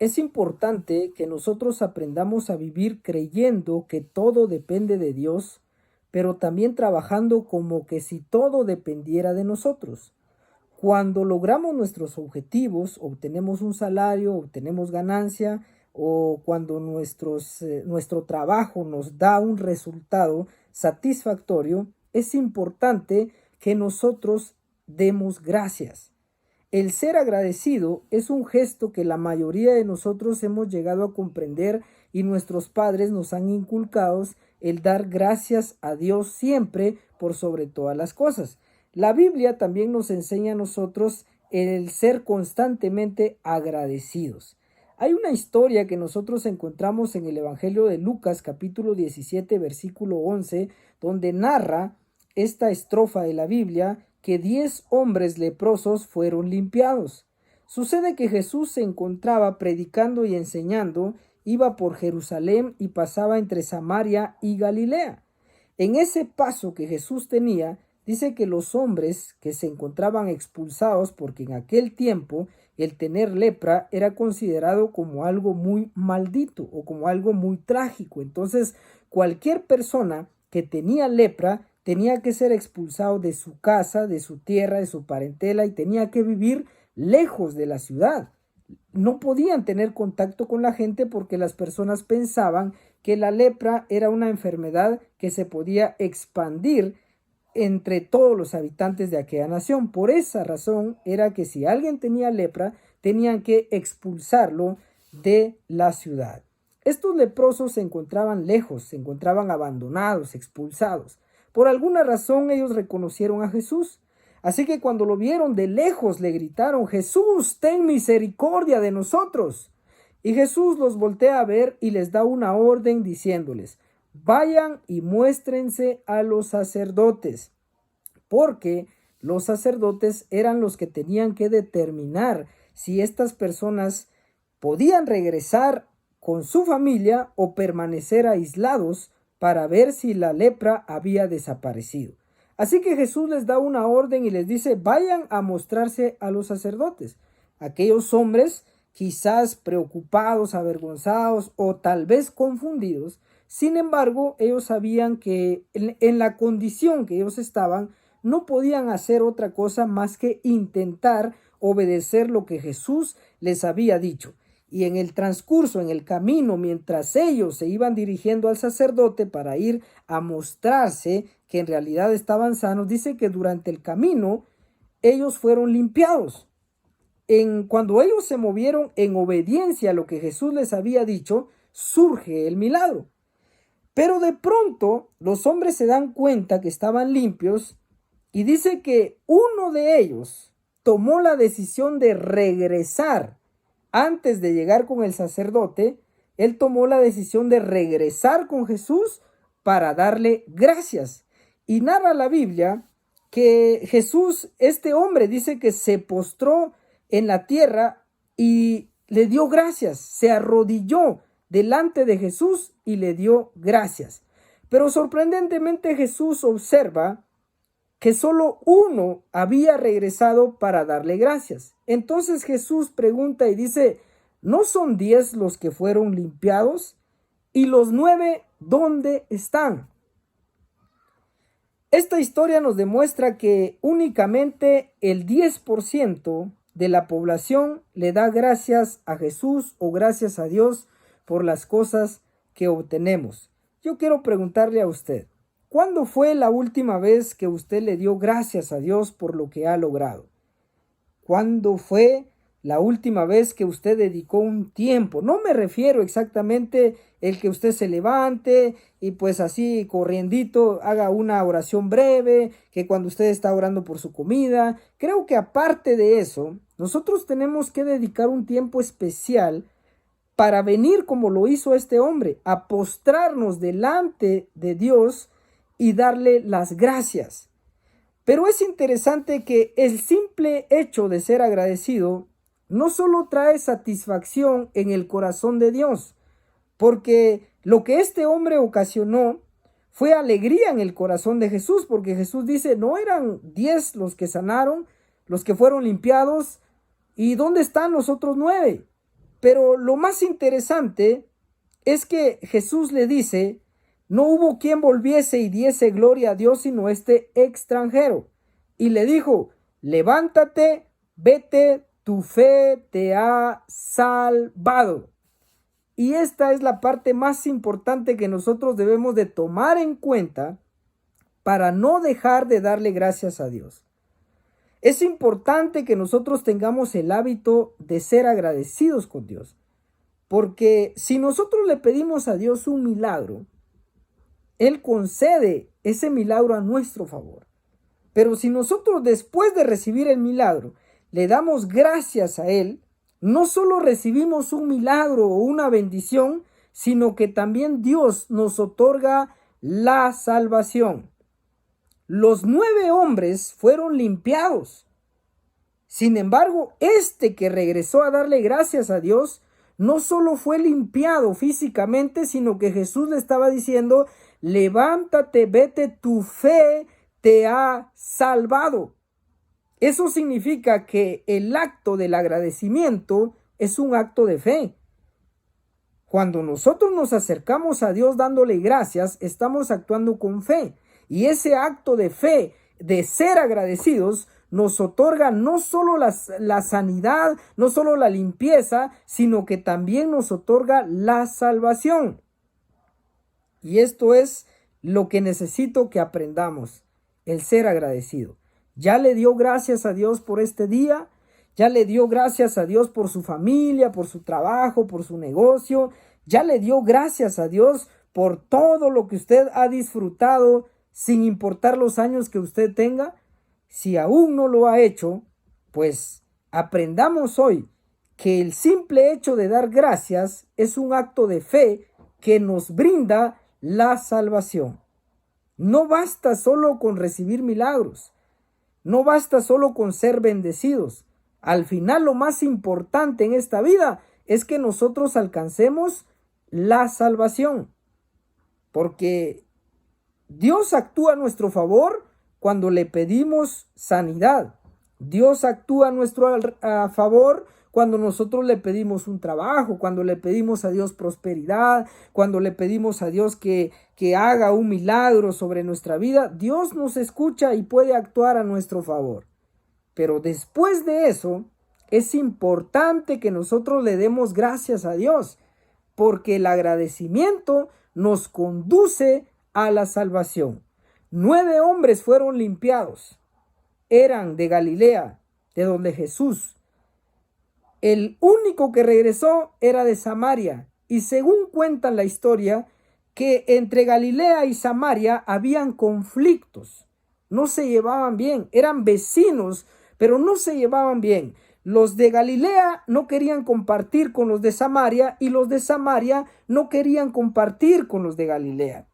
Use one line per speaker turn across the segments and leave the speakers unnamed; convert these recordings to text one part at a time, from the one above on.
Es importante que nosotros aprendamos a vivir creyendo que todo depende de Dios, pero también trabajando como que si todo dependiera de nosotros. Cuando logramos nuestros objetivos, obtenemos un salario, obtenemos ganancia, o cuando nuestro trabajo nos da un resultado satisfactorio, es importante que nosotros demos gracias. El ser agradecido es un gesto que la mayoría de nosotros hemos llegado a comprender y nuestros padres nos han inculcado el dar gracias a Dios siempre por sobre todas las cosas. La Biblia también nos enseña a nosotros el ser constantemente agradecidos. Hay una historia que nosotros encontramos en el Evangelio de Lucas capítulo 17 versículo 11 donde narra esta estrofa de la Biblia que 10 hombres leprosos fueron limpiados. Sucede que Jesús se encontraba predicando y enseñando, iba por Jerusalén y pasaba entre Samaria y Galilea. En ese paso que Jesús tenía, dice que los hombres que se encontraban expulsados, porque en aquel tiempo el tener lepra era considerado como algo muy maldito o como algo muy trágico. Entonces, cualquier persona que tenía lepra tenía que ser expulsado de su casa, de su tierra, de su parentela y tenía que vivir lejos de la ciudad. No podían tener contacto con la gente porque las personas pensaban que la lepra era una enfermedad que se podía expandir entre todos los habitantes de aquella nación. Por esa razón era que si alguien tenía lepra, tenían que expulsarlo de la ciudad. Estos leprosos se encontraban lejos, se encontraban abandonados, expulsados. Por alguna razón ellos reconocieron a Jesús. Así que cuando lo vieron de lejos le gritaron: Jesús, ten misericordia de nosotros. Y Jesús los voltea a ver y les da una orden diciéndoles: vayan y muéstrense a los sacerdotes, porque los sacerdotes eran los que tenían que determinar si estas personas podían regresar con su familia o permanecer aislados para ver si la lepra había desaparecido. Así que Jesús les da una orden y les dice: vayan a mostrarse a los sacerdotes. Aquellos hombres, quizás preocupados, avergonzados o tal vez confundidos, sin embargo, ellos sabían que en la condición que ellos estaban, no podían hacer otra cosa más que intentar obedecer lo que Jesús les había dicho. Y en el transcurso, en el camino, mientras ellos se iban dirigiendo al sacerdote para ir a mostrarse que en realidad estaban sanos, dice que durante el camino ellos fueron limpiados. Cuando ellos se movieron en obediencia a lo que Jesús les había dicho, surge el milagro. Pero de pronto los hombres se dan cuenta que estaban limpios y dice que uno de ellos tomó la decisión de regresar. Antes de llegar con el sacerdote, él tomó la decisión de regresar con Jesús para darle gracias. Y narra la Biblia que Jesús, este hombre, dice que se postró en la tierra y le dio gracias, se arrodilló delante de Jesús y le dio gracias. Pero sorprendentemente Jesús observa que solo uno había regresado para darle gracias. Entonces Jesús pregunta y dice: ¿no son 10 los que fueron limpiados? ¿Y los 9 dónde están? Esta historia nos demuestra que únicamente el 10% de la población le da gracias a Jesús o gracias a Dios por las cosas que obtenemos. Yo quiero preguntarle a usted: ¿cuándo fue la última vez que usted le dio gracias a Dios por lo que ha logrado? ¿Cuándo fue la última vez que usted dedicó un tiempo? No me refiero exactamente el que usted se levante y pues así corriendito haga una oración breve, que cuando usted está orando por su comida. Creo que aparte de eso, nosotros tenemos que dedicar un tiempo especial para venir como lo hizo este hombre, a postrarnos delante de Dios y darle las gracias. Pero es interesante que el simple hecho de ser agradecido no solo trae satisfacción en el corazón de Dios, porque lo que este hombre ocasionó fue alegría en el corazón de Jesús, porque Jesús dice: no eran 10 los que sanaron, los que fueron limpiados, ¿y dónde están los otros 9? Pero lo más interesante es que Jesús le dice, no hubo quien volviese y diese gloria a Dios sino este extranjero. Y le dijo, levántate, vete, tu fe te ha salvado. Y esta es la parte más importante que nosotros debemos de tomar en cuenta para no dejar de darle gracias a Dios. Es importante que nosotros tengamos el hábito de ser agradecidos con Dios. Porque si nosotros le pedimos a Dios un milagro, Él concede ese milagro a nuestro favor. Pero si nosotros después de recibir el milagro le damos gracias a Él, no solo recibimos un milagro o una bendición, sino que también Dios nos otorga la salvación. Los 9 hombres fueron limpiados. Sin embargo, este que regresó a darle gracias a Dios, no solo fue limpiado físicamente, sino que Jesús le estaba diciendo, levántate, vete, tu fe te ha salvado. Eso significa que el acto del agradecimiento es un acto de fe. Cuando nosotros nos acercamos a Dios dándole gracias, estamos actuando con fe. Y ese acto de fe, de ser agradecidos, nos otorga no solo la sanidad, no solo la limpieza, sino que también nos otorga la salvación. Y esto es lo que necesito que aprendamos, el ser agradecido. Ya le dio gracias a Dios por este día, ya le dio gracias a Dios por su familia, por su trabajo, por su negocio, ya le dio gracias a Dios por todo lo que usted ha disfrutado, sin importar los años que usted tenga. Si aún no lo ha hecho, pues aprendamos hoy que el simple hecho de dar gracias es un acto de fe que nos brinda la salvación. No basta solo con recibir milagros, no basta solo con ser bendecidos. Al final, lo más importante en esta vida es que nosotros alcancemos la salvación, porque Dios actúa a nuestro favor cuando le pedimos sanidad. Dios actúa a nuestro favor cuando nosotros le pedimos un trabajo, cuando le pedimos a Dios prosperidad, cuando le pedimos a Dios que haga un milagro sobre nuestra vida. Dios nos escucha y puede actuar a nuestro favor. Pero después de eso, es importante que nosotros le demos gracias a Dios, porque el agradecimiento nos conduce a la salvación. 9 hombres fueron limpiados. Eran de Galilea, de donde Jesús. El único que regresó era de Samaria. Y según cuentan la historia, que entre Galilea y Samaria habían conflictos. No se llevaban bien. Eran vecinos, pero no se llevaban bien. Los de Galilea no querían compartir con los de Samaria y los de Samaria no querían compartir con los de Galilea.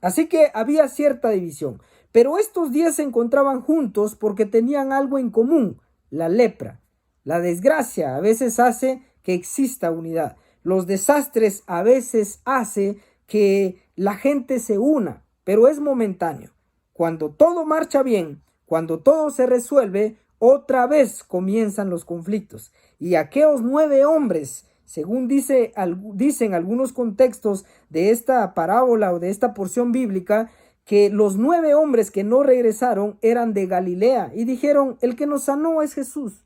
Así que había cierta división. Pero estos 10 se encontraban juntos porque tenían algo en común, la lepra. La desgracia a veces hace que exista unidad. Los desastres a veces hace que la gente se una, pero es momentáneo. Cuando todo marcha bien, cuando todo se resuelve, otra vez comienzan los conflictos. Y aquellos 9 hombres, según dicen algunos contextos de esta parábola o de esta porción bíblica, que los 9 hombres que no regresaron eran de Galilea y dijeron, el que nos sanó es Jesús.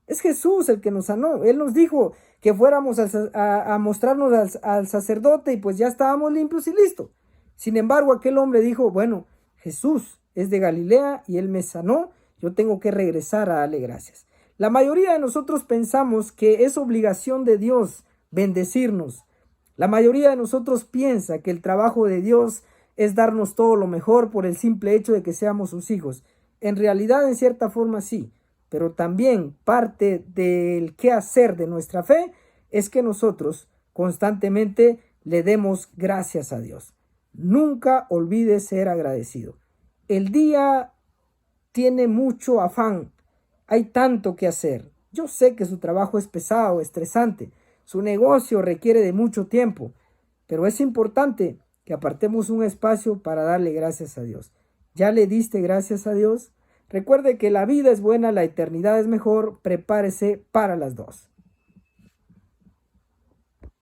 Es Jesús el que nos sanó. Él nos dijo que fuéramos a mostrarnos al sacerdote y pues ya estábamos limpios y listos. Sin embargo, aquel hombre dijo, bueno, Jesús es de Galilea y él me sanó, yo tengo que regresar a darle gracias. La mayoría de nosotros pensamos que es obligación de Dios bendecirnos. La mayoría de nosotros piensa que el trabajo de Dios es darnos todo lo mejor por el simple hecho de que seamos sus hijos. En realidad, en cierta forma sí, pero también parte del quehacer de nuestra fe es que nosotros constantemente le demos gracias a Dios. Nunca olvides ser agradecido. El día tiene mucho afán, hay tanto que hacer. Yo sé que su trabajo es pesado, estresante, su negocio requiere de mucho tiempo, pero es importante que apartemos un espacio para darle gracias a Dios. ¿Ya le diste gracias a Dios? Recuerde que la vida es buena, la eternidad es mejor, prepárese para las dos.